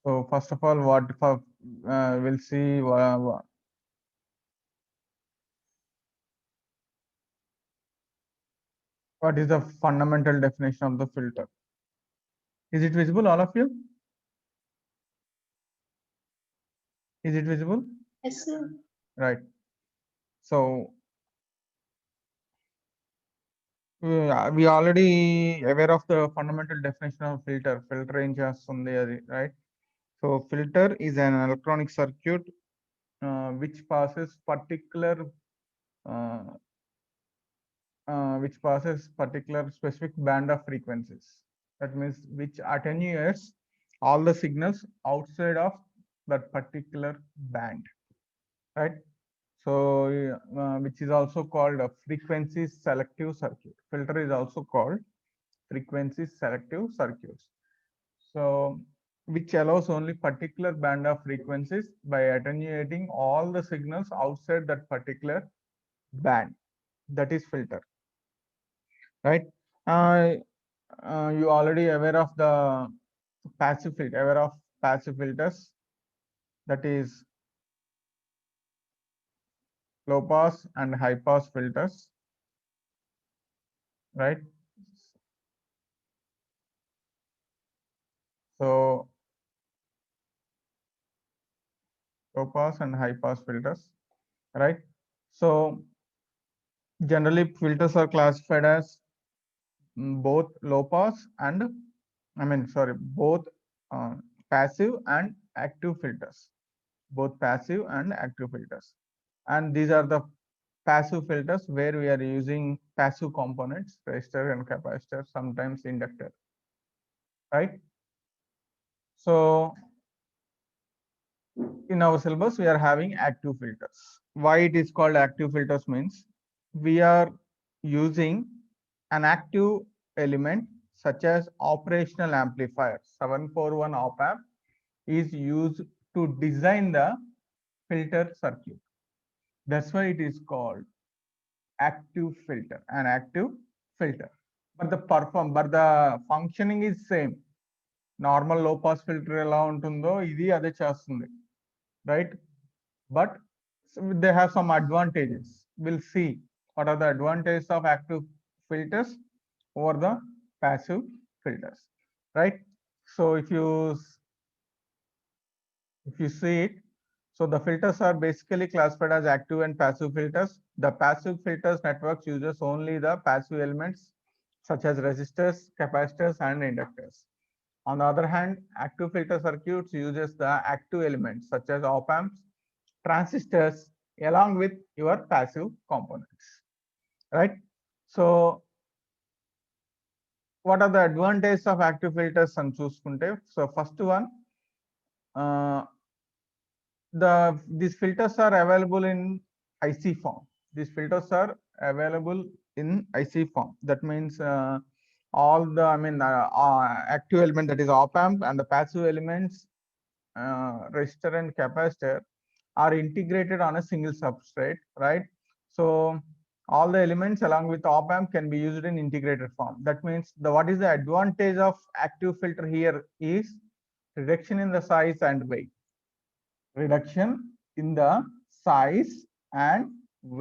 So first of all, we'll see what is the fundamental definition of the filter. Is it visible, all of you? Is it visible? Yes, sir. Right. So we already aware of the fundamental definition of filter. Filter ఏం చేస్తుంది అది, right? So filter is an electronic circuit which passes uh, particular specific band of frequencies. That means which attenuates all the signals outside of that particular band, right? So which is also called a frequency selective circuit. Filter is also called frequency selective circuits. So which allows only particular band of frequencies by attenuating all the signals outside that particular band. That is filter, right? You already aware of the passive filter, aware of passive filters, that is low pass and high pass filters, right? So low pass and high pass filters, right? So generally filters are classified as both low pass and both uh, passive and active filters, both passive and active filters. And these are the passive filters where we are using passive components, resistor and capacitor, sometimes inductor, right? So in our syllabus, we are having active filters. Why it is called active filters means we are using an active element such as operational amplifier. 741 op amp is used to design the filter circuit. That's why it is called active filter, an active filter. But the functioning is same. Normal low pass filter ఎలా ఉంటుందో ఇది అదే చేస్తుంది, right? But they have some advantages. We'll see what are the advantages of active filters over the passive filters, right? So if you see it, so the filters are basically classified as active and passive filters. The passive filters networks uses only the passive elements such as resistors, capacitors, and inductors. On the other hand, active filter circuits uses the active elements such as op amps, transistors, along with your passive components, right? So what are the advantages of active filters and చూసుకుంటే? So first one, uh, these filters are available in IC form. These filters are available in IC form. That means all the active element, that is op amp, and the passive elements, resistor and capacitor, are integrated on a single substrate, right? So all the elements along with op amp can be used in integrated form. That means what is the advantage of active filter here is reduction in the size and weight. Reduction in the size and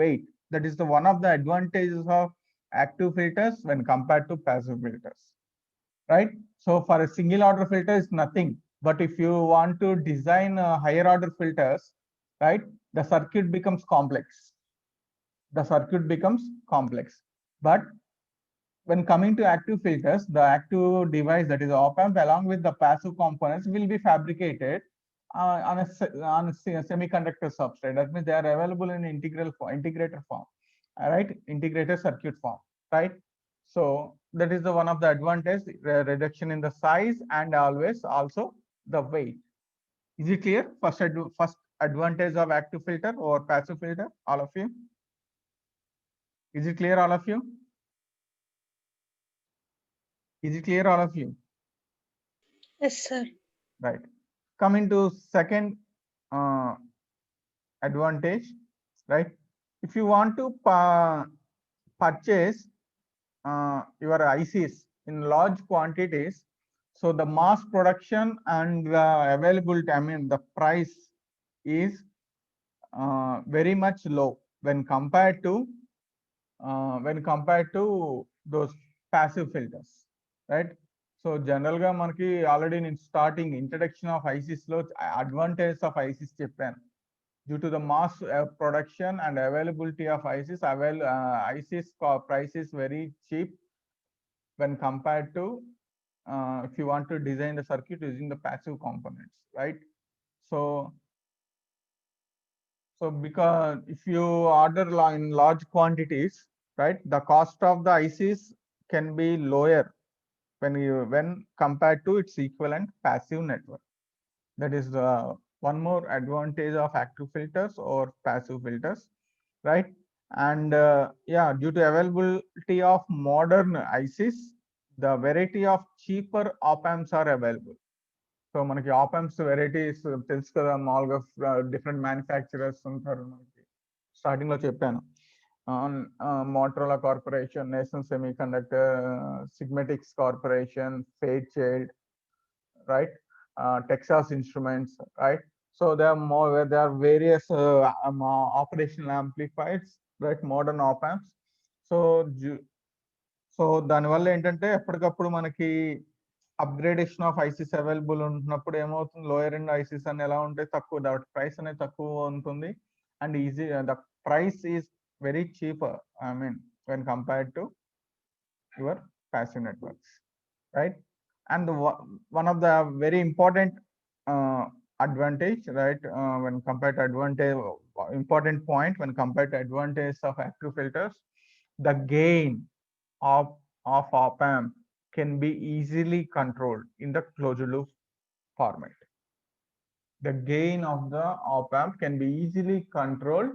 weight. That is the one of the advantages of active filters when compared to passive filters, right? So for a single order filter is nothing, but if you want to design higher order filters, right, the circuit becomes complex. The circuit becomes complex. But when coming to active filters, the active device, that is op amp, along with the passive components, will be fabricated on a semiconductor substrate. That means they are available in integrated form, right? Integrated circuit form, right? So that is the one of the advantage, reduction in the size and always also the weight. Is it clear? First advantage of active filter or passive filter, all of you? Is it clear, all of you? Is it clear, all of you? Yes, sir. Right. Coming to second uh, advantage, right? If you want to purchase your ICs in large quantities, So the mass production and the availability, I mean, the price is very much low when compared to those passive filters, right? So general ga manaki already in starting introduction of ICs lo advantages of ICs చెప్పాను. Due to the mass production and availability of ICs, ICs price is very cheap when compared to if you want to design the circuit using the passive components, right? So because if you order in large quantities, right, the cost of the ICs can be lower when compared to its equivalent passive network. That is one more advantage of active filters or passive filters, right? And yeah, due to availability of modern ICs, the variety of cheaper op amps are available. So మనకి op amps varieties తెలుసు కదా, మామూలుగా different manufacturers ఉంటారు. మనకి starting లో చెప్పాను, Motorola Corporation, National semiconductor, Signetics Corporation, Fairchild, right? Texas Instruments, right? So there are various operational amplifiers, right? Modern op amps. So దానివల్ల ఏంటంటే ఎప్పటికప్పుడు మనకి అప్గ్రేడేషన్ ఆఫ్ ఐసీస్ అవైలబుల్ ఉంటున్నప్పుడు ఏమవుతుంది, లోయర్ ఎండ్ ఐసీస్ అని ఎలా ఉంటాయి, తక్కువ, దాని ప్రైస్ అనేది తక్కువ ఉంటుంది and easy, the price is very cheaper, I mean when compared to your passive networks, right? And one of the very important advantage, right, when compared to advantage, important point when compared to advantage of active filters, the gain of op amp can be easily controlled in the closed loop format. The gain of the op amp can be easily controlled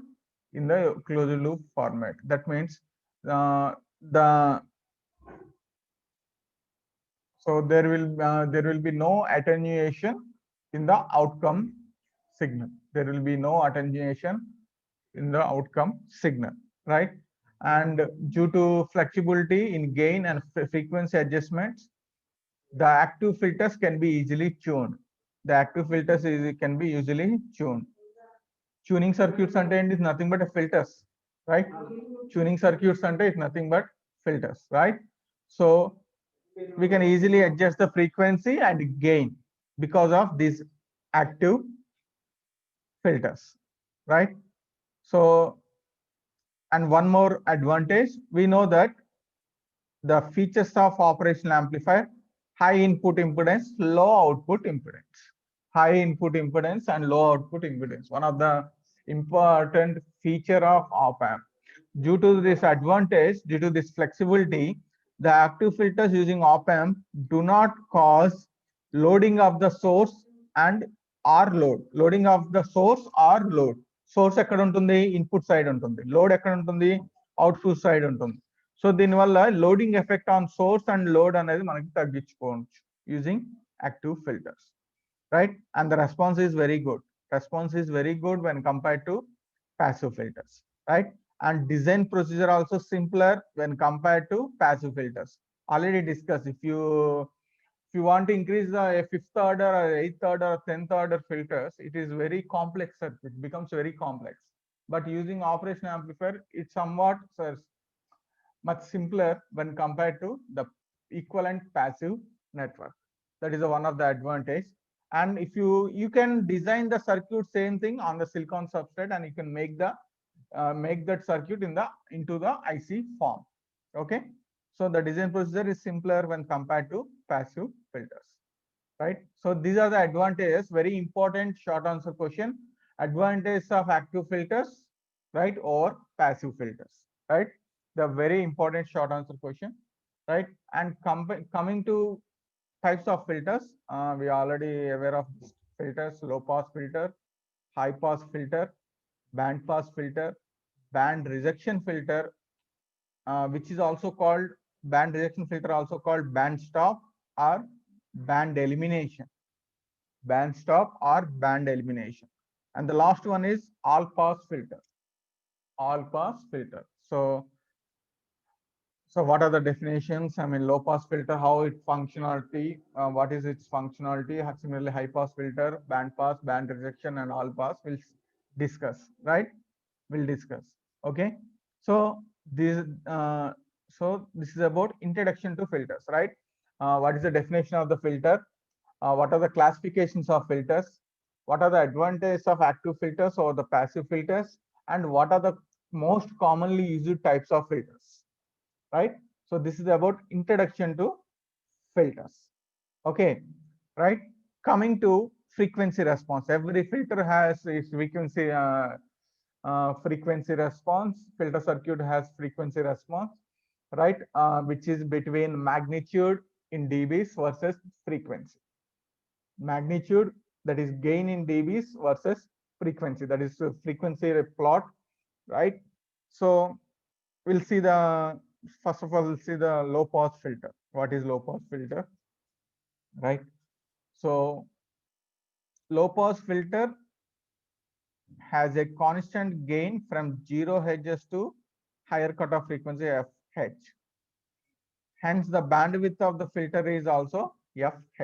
in the closed loop format. That means the so there will be no attenuation in the outcome signal. There will be no attenuation in the outcome signal, right? And due to flexibility in gain and frequency adjustments, the active filters can be easily tuned. The active filters can be easily tuned. Tuning circuits is nothing but a filters, right? Tuning circuits is nothing but filters, right? So we can easily adjust the frequency and gain because of these active filters, right? So, and one more advantage, we know that the features of operational amplifier: high input impedance, low output impedance. High input impedance and low output impedance, one of the important feature of op amp. Due to this advantage, due to this flexibility, the active filters using op amp do not cause loading of the source and loading of the source or load. Source ఎక్కడ ఉంటుంది, input side ఉంటుంది. Load ఎక్కడ ఉంటుంది, output side ఉంటుంది. So దీనివల్ల loading effect on source and load అనేది మనకి తగ్గించుకోవచ్చు using active filters, right? And the response is very good. Response is very good when compared to passive filters, right? And design procedure also simpler when compared to passive filters. Already discussed. If you want to increase the fifth order or eighth order or 10th order filters, it is very complex circuit, becomes very complex. But using operation amplifier, it's somewhat much simpler when compared to the equivalent passive network. That is one of the advantage. And if you can design the circuit same thing on the silicon substrate, and you can make that circuit into the IC form. Okay, so the design procedure is simpler when compared to passive filters, right? So these are the advantages. Very important short answer question: advantages of active filters, right, or passive filters, right? The very important short answer question, right? And coming to types of filters, we are already aware of filters: low pass filter, high pass filter, band pass filter, band rejection filter, which is also called band rejection filter, also called band stop or band elimination. Band stop or band elimination. And the last one is all pass filter. All pass filter. So So what are the definitions? I mean, low pass filter, how it functionality, what is its functionality? Similarly, high pass filter, band pass, band rejection, and all pass. We'll discuss, right? We'll discuss. Okay. So this, this is about introduction to filters, right? What is the definition of the filter? What are the classifications of filters? What are the advantages of active filters or the passive filters? And what are the most commonly used types of filters? Right? So this is about introduction to filters. Okay, right? Coming to frequency response. Every filter has its frequency response. Filter circuit has frequency response, right? Which is between magnitude in dBs versus frequency. Magnitude, that is gain in dBs, versus frequency, that is frequency plot, right? So we'll see the, first of all, we'll see the low pass filter. What is low pass filter, right? So low pass filter has a constant gain from 0 hertz to higher cutoff frequency fh. Hence the bandwidth of the filter is also fh.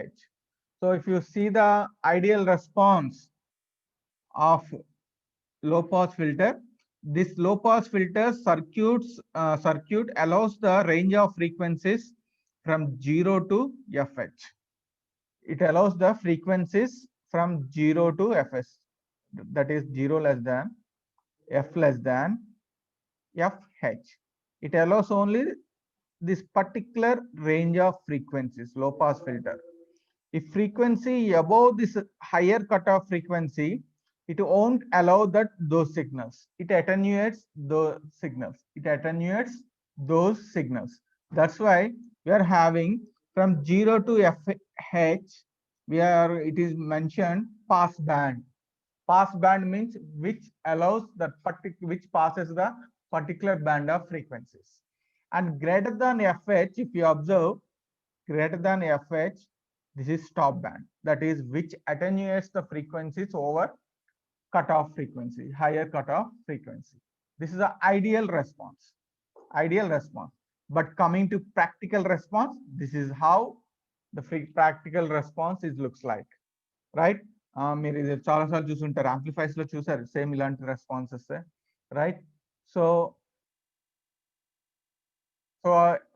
So if you see the ideal response of low pass filter, this low pass filter circuit allows the range of frequencies from 0 to fh. It allows the frequencies from 0 to fs, that is 0 less than, f less than, fh. It allows only this particular range of frequencies, low pass filter. If frequency above this higher cutoff frequency, it won't allow those signals. It attenuates those signals. It attenuates those signals. That's why we are having from 0 to fh, it is mentioned pass band. Pass band means which allows which passes the particular band of frequencies. And greater than fh, if you observe, greater than fh, this is stop band. That is which attenuates the frequencies over cutoff frequency, higher cutoff frequency. This is the ideal response. Ideal response. But coming to practical response, this is how the practical response looks like, right? మీరు ఇది చాలా సార్లు చూసుంటారు, amplifiers లో చూసారు same ఇలాంటి responses, right? So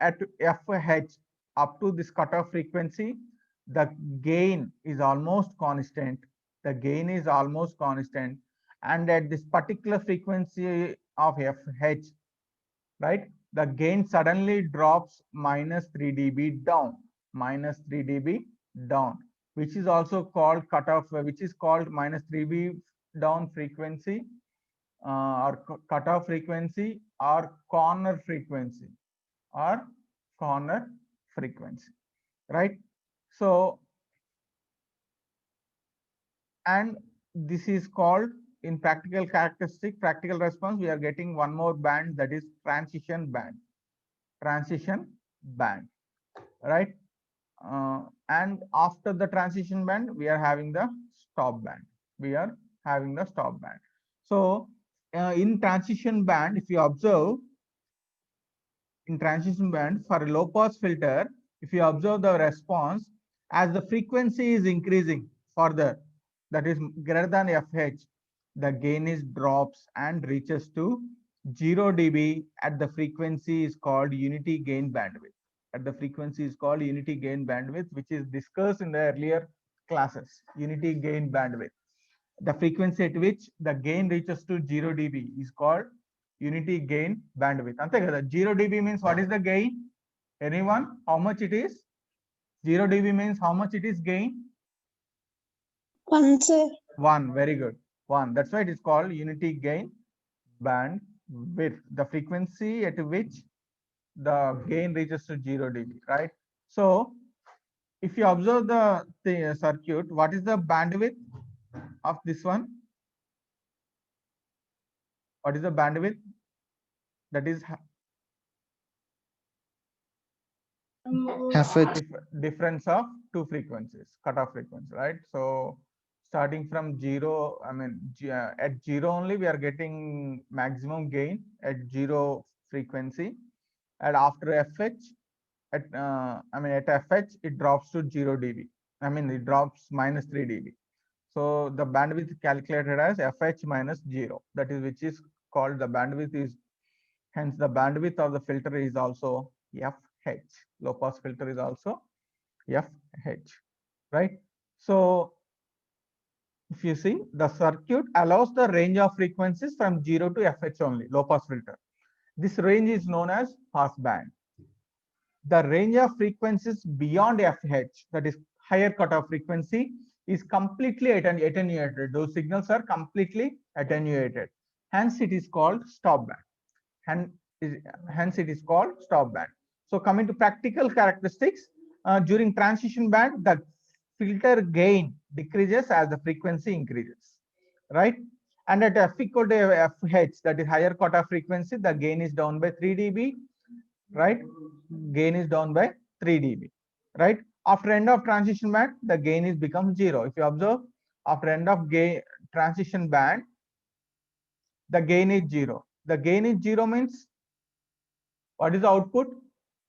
at fh, up to this cutoff frequency, the gain is almost constant. The gain is almost constant, and at this particular frequency of fh, right, the gain suddenly drops minus 3 dB down, minus 3 dB down, which is also called cutoff, which is called minus 3 dB down frequency, or cutoff frequency, or corner frequency, or corner frequency, right? So, and this is called, in practical characteristic, practical response, we are getting one more band, that is transition band. Transition band, right? And after the transition band, we are having the stop band. We are having the stop band. So in transition band, if you observe, in transition band for a low pass filter, if you observe the response, as the frequency is increasing further, that is greater than fh, the gain is drops and reaches to 0 dB at the frequency is called unity gain bandwidth. At the frequency is called unity gain bandwidth, which is discussed in the earlier classes. Unity gain bandwidth. The frequency at which the gain reaches to 0 dB is called unity gain bandwidth. Ante kada, 0 dB means what is the gain? Anyone? How much it is? 0 dB means how much it is gain? 1, sir. 1. Very good. 1. That's why it is called unity gain bandwidth. The frequency at which the gain reaches to 0 dB, right? So if you observe the circuit, what is the bandwidth of this one? What is the bandwidth? That is difference of two frequencies, cutoff frequency, right? So starting from 0, I mean, at 0 only we are getting maximum gain at 0 frequency, and after FH, at at FH it drops to 0 dB. It drops minus 3 dB. So the bandwidth calculated as FH minus 0, that is which is called the bandwidth is, hence the bandwidth of the filter is also FH. Low pass filter is also FH, right? So if you see, the circuit allows the range of frequencies from 0 to FH only, low pass filter. This range is known as pass band. The range of frequencies beyond FH, that is higher cutoff frequency, is completely attenuated. Those signals are completely attenuated. Hence, it is called stop band. Hence, it is called stop band. So, coming to practical characteristics, during transition band, the filter gain decreases as the frequency increases, right? And at F equal to FH, that is higher cutoff frequency, the gain is down by 3 dB, right? Gain is down by 3 dB, right? After end of transition band, the gain is become 0. If you observe, after end of transition band, the gain is 0. The gain is 0 means, what is the output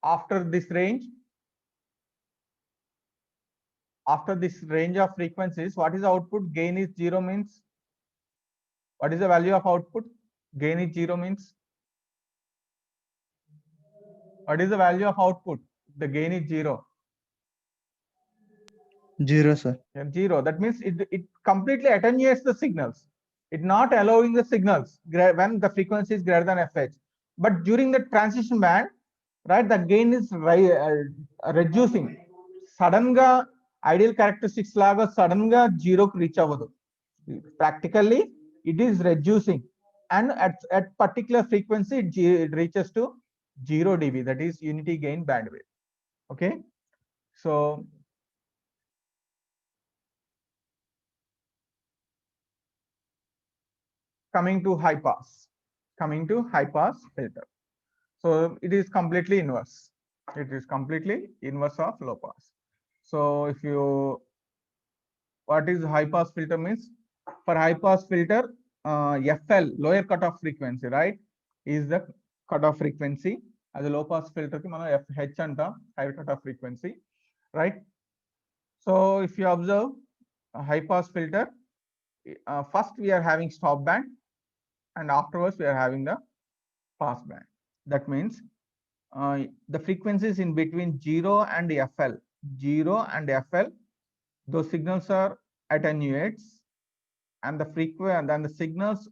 after this range? After this range of frequencies, what is the output? Gain is 0 means, what is the value of output? Gain is 0 means, what is the value of output? The gain is 0. 0, sir. 0. That means it completely attenuates the signals. It not allowing the signals when the frequency is greater than FH. But during the transition band, right, the gain is reducing. Sudden ga ideal characteristics laga sudden ga 0 reach avadu. Practically, it is reducing, and at particular frequency it reaches to 0 dB, that is unity gain bandwidth. Okay, so coming to high pass filter. So it is completely inverse. It is completely inverse of low pass. So if you, what is high pass filter means? For high pass filter, FL, lower cutoff frequency, right, is the cutoff frequency. As a low pass filter ki mana FH anta, higher cutoff frequency, right? So if you observe a high pass filter, first we are having stop band, and afterwards we are having the pass band. That means the frequencies in between 0 and FL, those signals are attenuates, and the signals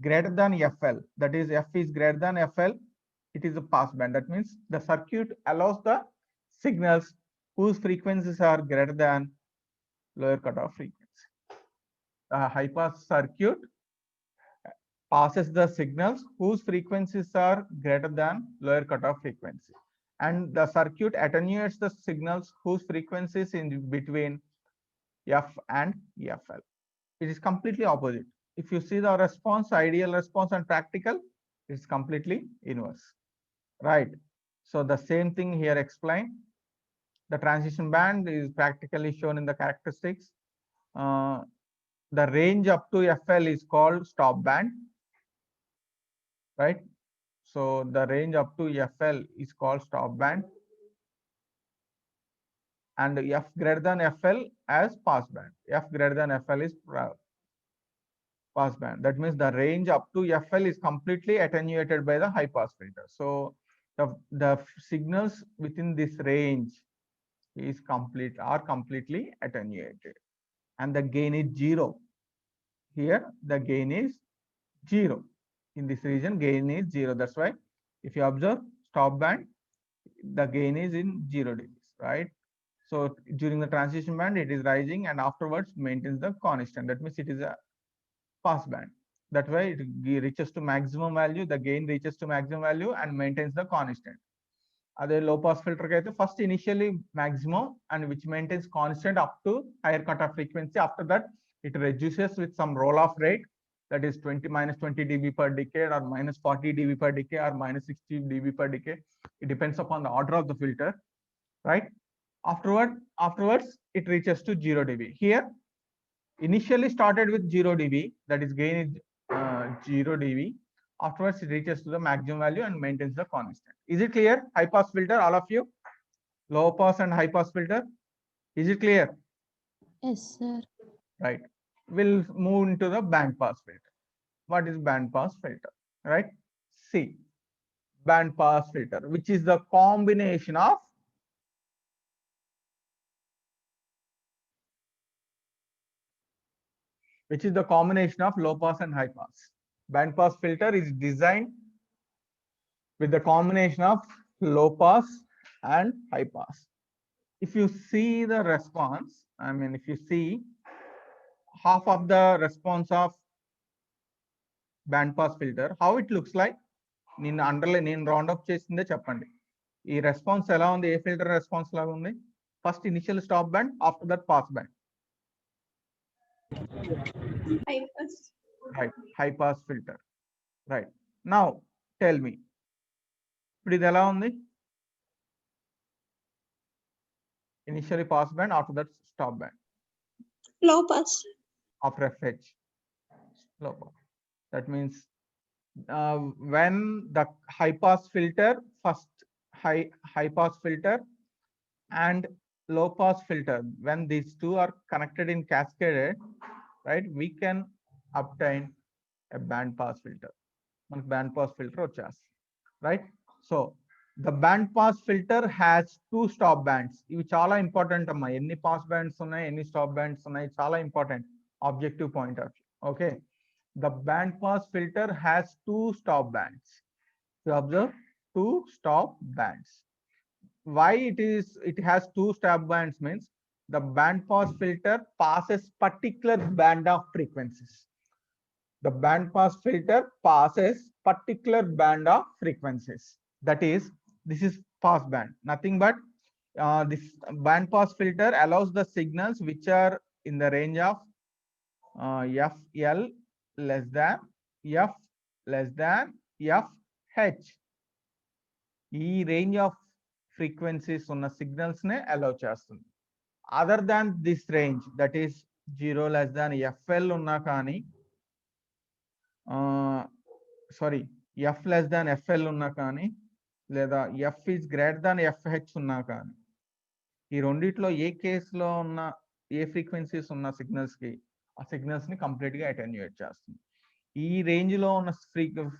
greater than FL, that is F is greater than FL, it is a pass band. That means the circuit allows the signals whose frequencies are greater than lower cutoff frequency. The high pass circuit passes the signals whose frequencies are greater than lower cutoff frequency, and the circuit attenuates the signals whose frequencies in between F and FL. It is completely opposite. If you see the response, ideal response and practical, it's completely inverse, right? So the same thing here explained. The transition band is practically shown in the characteristics. The range up to FL is called stop band, right? So the range up to FL is called stop band, and F greater than FL as pass band. F greater than FL is pass band. That means the range up to FL is completely attenuated by the high pass filter. So the signals within this range is completely attenuated, and the gain is 0. Here the gain is 0. In this region, gain is 0. That's why if you observe stop band, the gain is in 0 dB, right? So during the transition band, it is rising, and afterwards maintains the constant. That means it is a pass band. That's why it reaches to maximum value, the gain reaches to maximum value and maintains the constant. Other low pass filter kaithe first initially maximum, and which maintains constant up to higher cutoff frequency. After that, it reduces with some roll off rate, that is minus 20 dB per decade, or minus 40 dB per decade, or minus 60 dB per decade. It depends upon the order of the filter, right? Afterwards, it reaches to 0 dB. Here, initially started with 0 dB, that is gain is 0 dB. Afterwards, it reaches to the maximum value and maintains the constant. Is it clear? High pass filter, all of you? Low pass and high pass filter. Is it clear? Yes, sir. Right. We'll move into the band pass filter. What is band pass filter? Right. C. Band pass filter, which is the combination of low pass and high pass. Band pass filter is designed with the combination of low pass and high pass. If you see the response, I mean, if you see half of the response of band pass filter, how it looks like, నేను round up చేసిందే చెప్పండి. ఈ response ఎలా ఉంది? ఏ filter response లాగా ఉంది? First initial stop band, after that pass band. Right, high pass filter. Right. Now tell me, ఇప్పుడు ఇది ఎలా ఉంది? Initially pass band, after that stop band. Low pass. After FH, low pass. That means when the high pass filter, first high pass filter and low pass filter, when these two are connected in cascaded, right, we can obtain a band pass filter. మనకు band pass filter వచ్చేస్తుంది, right? So the band pass filter has two stop bands. ఇవి చాలా important అమ్మా. ఎన్ని pass bands ఉన్నాయి, ఎన్ని stop bands ఉన్నాయి, చాలా important objective point of view. Okay, the band pass filter has two stop bands. You observe, two stop bands. Why it has two stop bands means the band pass filter passes particular band of frequencies. The band pass filter passes particular band of frequencies. That is, this is pass band, nothing but this band pass filter allows the signals which are in the range of FL less than F less than FH. ఈ range of frequencies ఉన్న signals నే allow చేస్తుంది. Other than this range, that is 0 less than FL ఉన్నా కానీ, sorry F less than FL ఉన్నా కానీ, లేదా F is greater than FH ఉన్నా కానీ, ఈ రెండిట్లో ఏ కేసులో ఉన్న ఏ ఫ్రీక్వెన్సీస్ ఉన్న సిగ్నల్స్ కి ఆ సిగ్నల్స్ ని కంప్లీట్ గా అటెన్యూయేట్ చేస్తుంది. ఈ రేంజ్ లో ఉన్న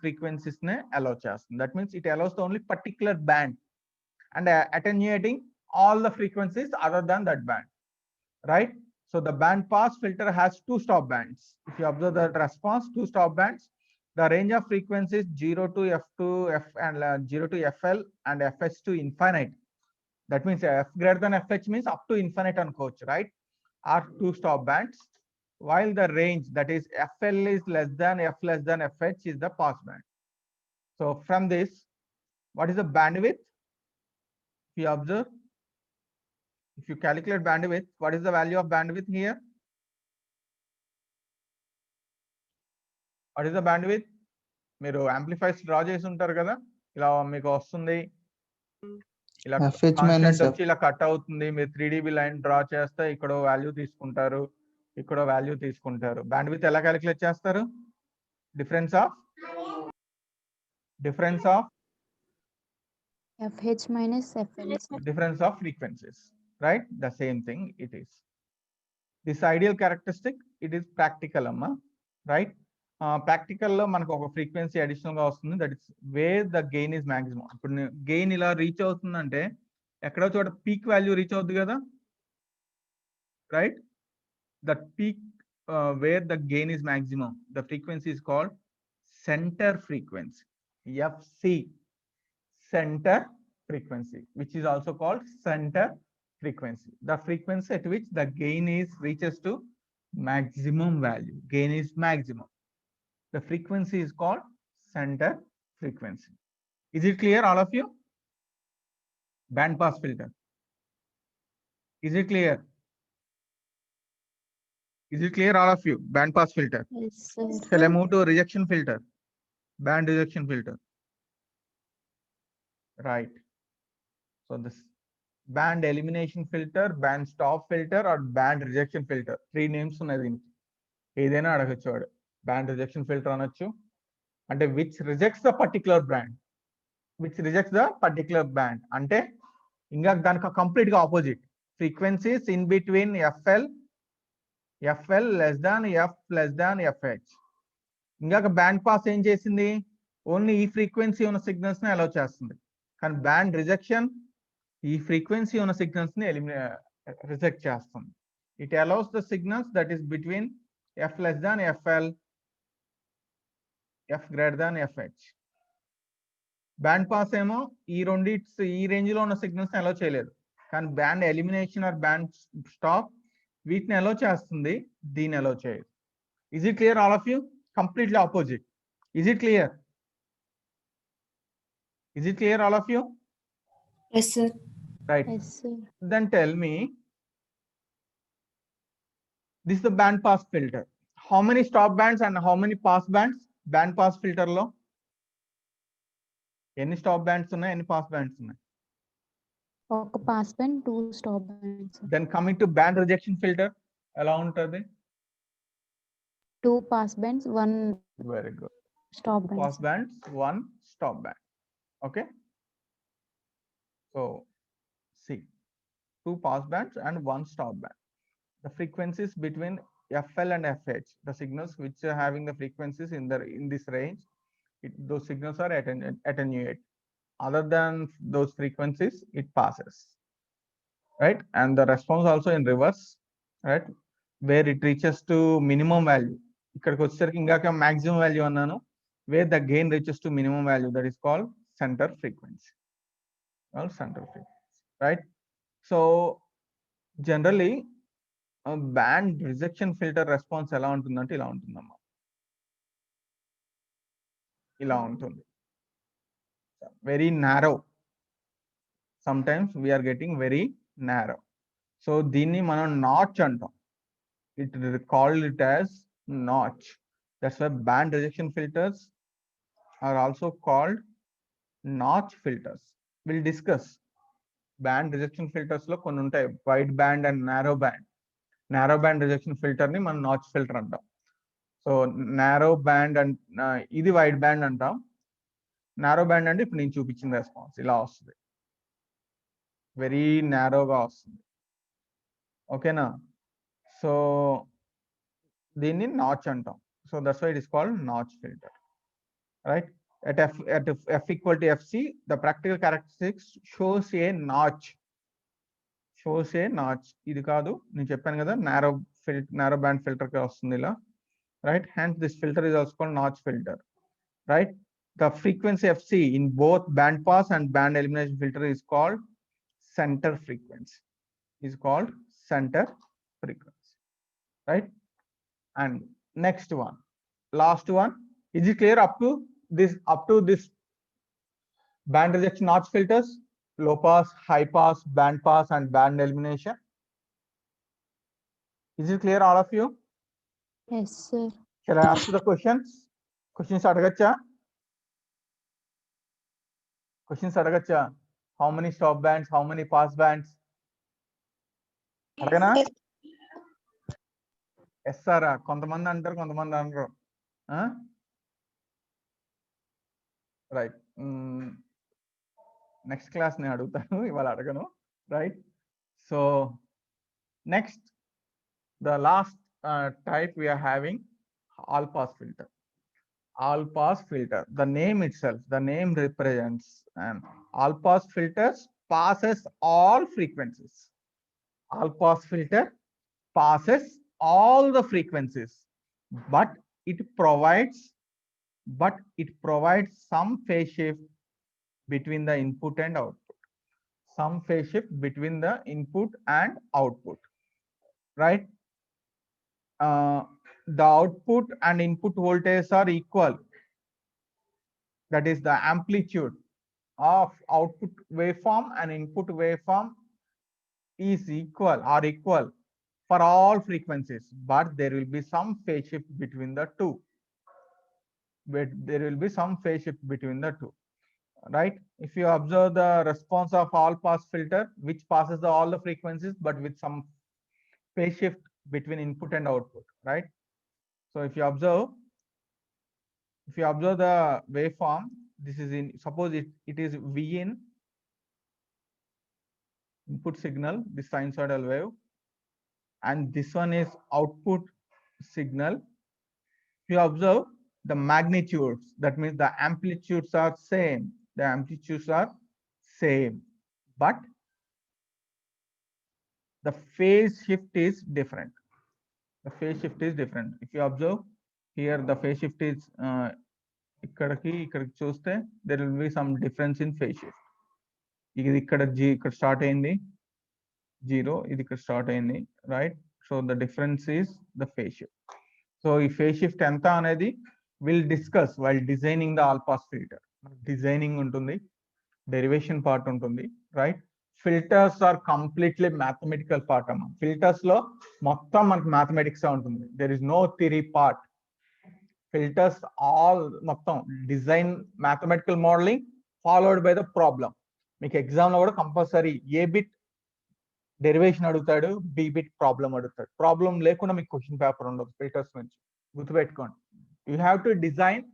ఫ్రీక్వెన్సీస్ నే అలౌ చేస్తుంది. That means it allows the only particular band and attenuating all the frequencies other than that band, right? So the band pass filter has two stop bands. If you observe the response, two stop bands, the range of frequencies 0 to F2 F and 0 to FL and FH to infinite. That means F greater than FH means up to infinite on coach, right? Are two stop bands, while the range, that is FL is less than F less than FH, is the pass band. So from this, what is the bandwidth? If you observe, if you calculate bandwidth, what is the value of bandwidth here? What is the bandwidth? మీరు amplifiers draw చేసి ఉంటారు కదా, ఇలా మీకు వస్తుంది, ఇలా constant వచ్చి ఇలా కట్ అవుతుంది. మీరు 3dB లైన్ డ్రా చేస్తే ఇక్కడ వాల్యూ తీసుకుంటారు, ఇక్కడ వాల్యూ తీసుకుంటారు. బ్యాండ్విడ్త్ ఎలా క్యాలిక్యులేట్ చేస్తారు? Difference of FH minus FL. Difference of frequencies, right? The same thing it is. This ideal characteristic, it is practical amma, right? Practical లో మనకు ఒక ఫ్రీక్వెన్సీ అడిషనల్ గా వస్తుంది, that is where the gain is maximum. ఇప్పుడు gain ఇలా reach అవుతుందంటే ఎక్కడో చోట పీక్ వాల్యూ రీచ్ అవుతుంది కదా, right? That peak wear the gain is maximum, the frequency is called centre frequency, FC, center frequency, which is also called center frequency. The frequency at which the gain is reaches to maximum value. Gain is maximum. The frequency is called center frequency. Is it clear, all of you? Band pass filter. Is it clear? Is it clear, all of you? Band pass filter. Yes, sir. Shall I move to rejection filter? Band rejection filter. Right. So this band elimination filter, band stop filter, or band rejection filter, 3 names ఉన్నాయి దీనికి. ఏదైనా అడగచ్చు వాడు. Band rejection filter అనొచ్చు, అంటే which rejects the particular band, which rejects the particular band అంటే ఇంకా దానికి కంప్లీట్ గా opposite, frequencies in between FL less than F less than FH. ఇంకొక బ్యాండ్ పాస్ ఏం చేసింది, ఓన్లీ ఈ ఫ్రీక్వెన్సీ ఉన్న సిగ్నల్స్ ని అలౌ చేస్తుంది. కానీ బ్యాండ్ రిజెక్షన్ ఈ ఫ్రీక్వెన్సీ ఉన్న సిగ్నల్స్ ని రిజెక్ట్ చేస్తుంది. It allows the signals that is between F less than FL, F greater than FH. Band pass ఏమో ఈ రేంజ్ లో ఉన్న సిగ్నల్స్ ని అలౌ చేయలేదు, కానీ band elimination or band stop వీటిని అలౌ చేస్తుంది, దీన్ని అలౌ చేయదు. Is it clear all of you? Completely opposite. Is it clear? Is it clear all of you? Yes, sir. Right. Yes, sir. Then tell me, this is the band pass filter. How many stop bands and how many pass bands? Band pass filter lo ఎన్ని stop bands ఉన్నాయి, ఎన్ని pass bands ఉన్నాయి? ఒక pass band, 2 stop bands. Then coming to band rejection filter ఎలా ఉంటుంది? 2 pass bands, 1 Very good. stop band. Pass bands, 1 stop band. Okay. So see, 2 pass bands and 1 stop band. The frequencies between FL and FH, the signals which are having the frequencies in this range, those signals are attenuate. Other than those frequencies, it passes, right? And the response also in reverse, right, where it reaches to minimum value. ఇక్కడికి వచ్చేసరికి ఇంకా maximum value అన్నాను, where the gain reaches to minimum value, that is called centre frequency. Right? So generally band rejection filter response ఎలా ఉంటుందంటే ఇలా ఉంటుందమ్మా, ఇలా ఉంటుంది. Very narrow, sometimes we are getting very narrow. So దీన్ని మనం నాచ్ అంటాం. It called it as notch. That's why band rejection filters are also called notch filters. We'll discuss band rejection filters lo కొన్ని ఉంటాయి, wide band and narrow band. Narrow band rejection filter ని మనం notch filter అంటాం. So narrow band and ఇది wide band అంటాం. narrow band అంటే ఇప్పుడు నేను చూపించిన రెస్పాన్స్ ఇలా వస్తుంది, వెరీ నారోగా వస్తుంది. ఓకేనా? సో దీన్ని నాచ్ అంటాం. So that's why it is called notch filter, right? at f equal to fc, the practical characteristics shows a notch, ఇది కాదు, నేను చెప్పాను కదా narrow band filter కి వస్తుంది ఇలా, right? Hence this filter is also called notch filter, right? The frequency fc in both band pass and band elimination filter is called center frequency, right? And next one, last one, is it clear up to this band rejection notch filters, low pass, high pass, band pass and band elimination? Is it clear all of you? Yes, sir. Shall I ask you the questions adagacha? How many stop bands, how many pass bands? అడగనా? Yes సారా, కొంతమంది అంటారు, కొంతమంది అనరు. Right, next class నేను అడుగుతాను, ఇవాళ అడగను, right? So next, the last type we are having all pass filter. All pass filter, the name itself, the name represents, and all pass filters passes all frequencies. All pass filter passes all the frequencies, but it provides some phase shift between the input and output. Some phase shift between the input and output, right? The output and input voltage are equal. That is, the amplitude of output waveform and input waveform is equal for all frequencies, but there will be some phase shift between the two. Right? If you observe the response of all pass filter, which passes all the frequencies, but with some phase shift between input and output, right? So if you observe, If you observe the waveform, this is in, suppose it is V in input signal, this sinusoidal wave, and this one is output signal. If you observe the magnitudes, that means the amplitudes are same. The amplitudes are same, but the phase shift is different. The phase shift is different. If you observe here, the phase shift is ఇక్కడికి చూస్తే there will be some difference in phase shift. ఇది ఇక్కడ start అయింది 0, ఇది ఇక్కడ start అయింది, right? So the difference is the phase shift. So ఈ phase shift ఎంత అనేది will discuss while designing the all pass filter. Designing ఉంటుంది, డెరివేషన్ పార్ట్ ఉంటుంది, right? Filters are completely mathematical part అమ్మా. ఫిల్టర్స్ లో మొత్తం మనకి మ్యాథమెటిక్స్ ఉంటుంది. There is no theory part. Filters all మొత్తం design, mathematical modelling followed by the problem. మీకు exam లో కూడా కంపల్సరీ ఏ బిట్ డెరివేషన్ అడుగుతాడు, బి బిట్ ప్రాబ్లం అడుగుతాడు. ప్రాబ్లం లేకుండా మీకు క్వశ్చన్ పేపర్ ఉండదు ఫిల్టర్స్ నుంచి, గుర్తుపెట్టుకోండి. You have to design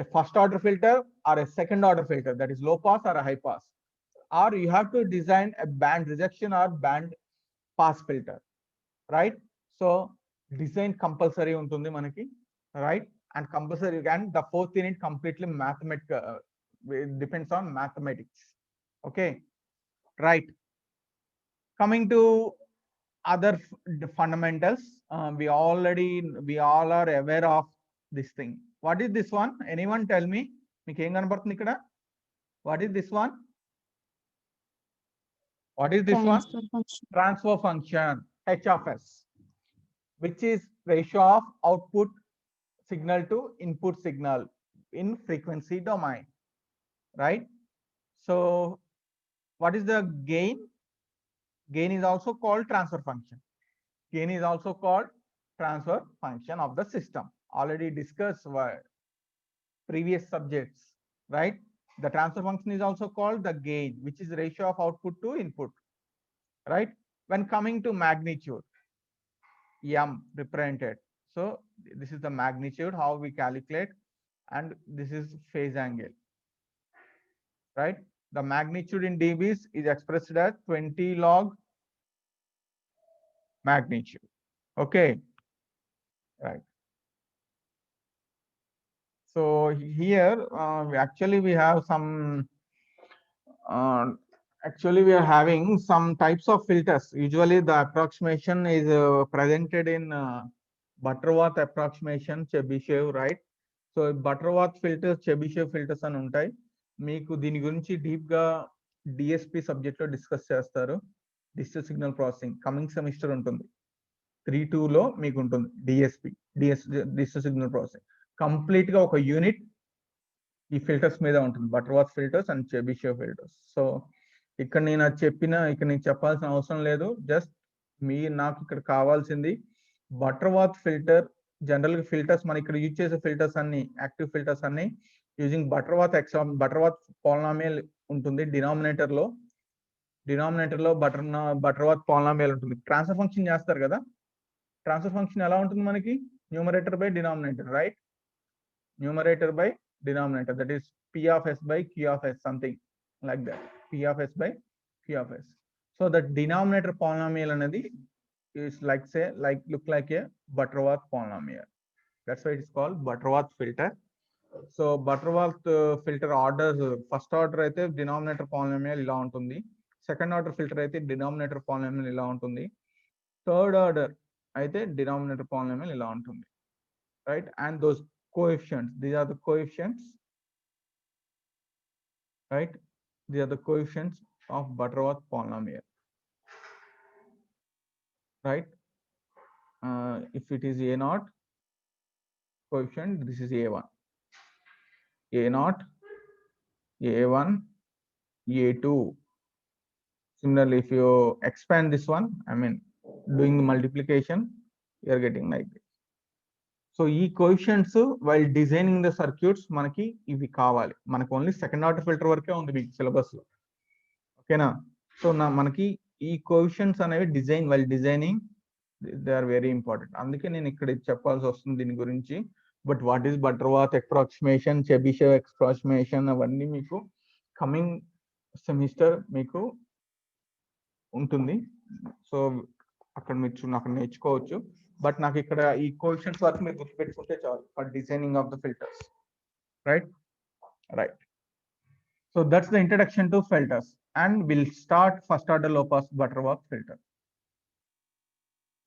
a first order filter or a second order filter, that is low pass or a high pass, or you have to design a band rejection or band pass filter, right? So design compulsory untundi manaki, right? And compulsory, and the fourth unit completely mathematical, it depends on mathematics. Okay, right? Coming to other fundamentals, we all are aware of this thing. What is this one? Anyone tell me? మీకు ఏం కనబడుతుంది ఇక్కడ? What is this one? What is this one? Transfer function. Transfer function, H of S, which is ratio of output signal to input signal in frequency domain, right? So what is the gain? Gain is also called transfer function. Gain is also called transfer function of the system. Already discussed previous subjects, right? The transfer function is also called the gain, which is ratio of output to input, right? When coming to magnitude, M represented. So this is the magnitude, how we calculate, and this is phase angle, right? The magnitude in dBs is expressed as 20 log magnitude. Okay, right? So here we have some we are having some types of filters. Usually the approximation is presented in Butterworth approximation, Chebyshev, right? So Butterworth filters, Chebyshev filters అని ఉంటాయి. మీకు దీని గురించి deep గా DSP subject లో discuss చేస్తారు. Digital signal processing coming semester ఉంటుంది, 3-2 లో మీకు ఉంటుంది DSP, digital signal processing. Complete గా ఒక యూనిట్ ఈ ఫిల్టర్స్ మీద ఉంటుంది, Butterworth filters and Chebyshev filters. So ఇక్కడ నేను చెప్పాల్సిన అవసరం లేదు. జస్ట్ నాకు ఇక్కడ కావాల్సింది బటర్వర్త్ ఫిల్టర్. జనరల్ గా ఫిల్టర్స్ మన ఇక్కడ యూజ్ చేసే ఫిల్టర్స్ అన్ని, యాక్టివ్ ఫిల్టర్స్ అన్ని యూజింగ్ బటర్వర్త్ పాలినామియల్ ఉంటుంది. డినామినేటర్ లో బటర్వర్త్ పాలినామియల్ ఉంటుంది. ట్రాన్స్ఫర్ ఫంక్షన్ చేస్తారు కదా, ట్రాన్స్ఫర్ ఫంక్షన్ ఎలా ఉంటుంది మనకి? Numerator by denominator, right? Numerator by denominator, that is P of S by Q of S, something like that. P of S by Q of S. So the denominator polynomial anadi is look like a Butterworth polynomial. That's why it is called Butterworth filter. So Butterworth filter orders, first order aithe denominator polynomial ila untundi, second order filter aithe denominator polynomial ila untundi, third order aithe denominator polynomial ila untundi, right? And those coefficients, these are the coefficients, right? These are the coefficients of Butterworth polynomial, right? If it is A0 coefficient, this is A1, A0, A1, A2. Similarly, if you expand this one, I mean doing the multiplication, you are getting like this. So ఈ coefficients while designing the circuits మనకి ఇవి కావాలి. మనకు only second order filter వరకే ఉంది మీకు syllabus లో, ఓకేనా? సో మనకి ఈ కోఎఫిషియంట్స్ అనేవి while designing they are very important. అందుకే నేను ఇక్కడ చెప్పాల్సి వస్తుంది దీని గురించి. But what is Butterworth approximation, Chebyshev approximation అవన్నీ మీకు కమింగ్ సెమిస్టర్ మీకు ఉంటుంది. సో అక్కడ మీరు అక్కడ నేర్చుకోవచ్చు. బట్ నాకు ఇక్కడ ఈ క్వశ్చన్స్ వరకు మీరు గుర్తుపెట్టుకుంటే చాలు for designing of the filters. Right. So that's the introduction to filters, and we'll start first order low pass Butterworth filter.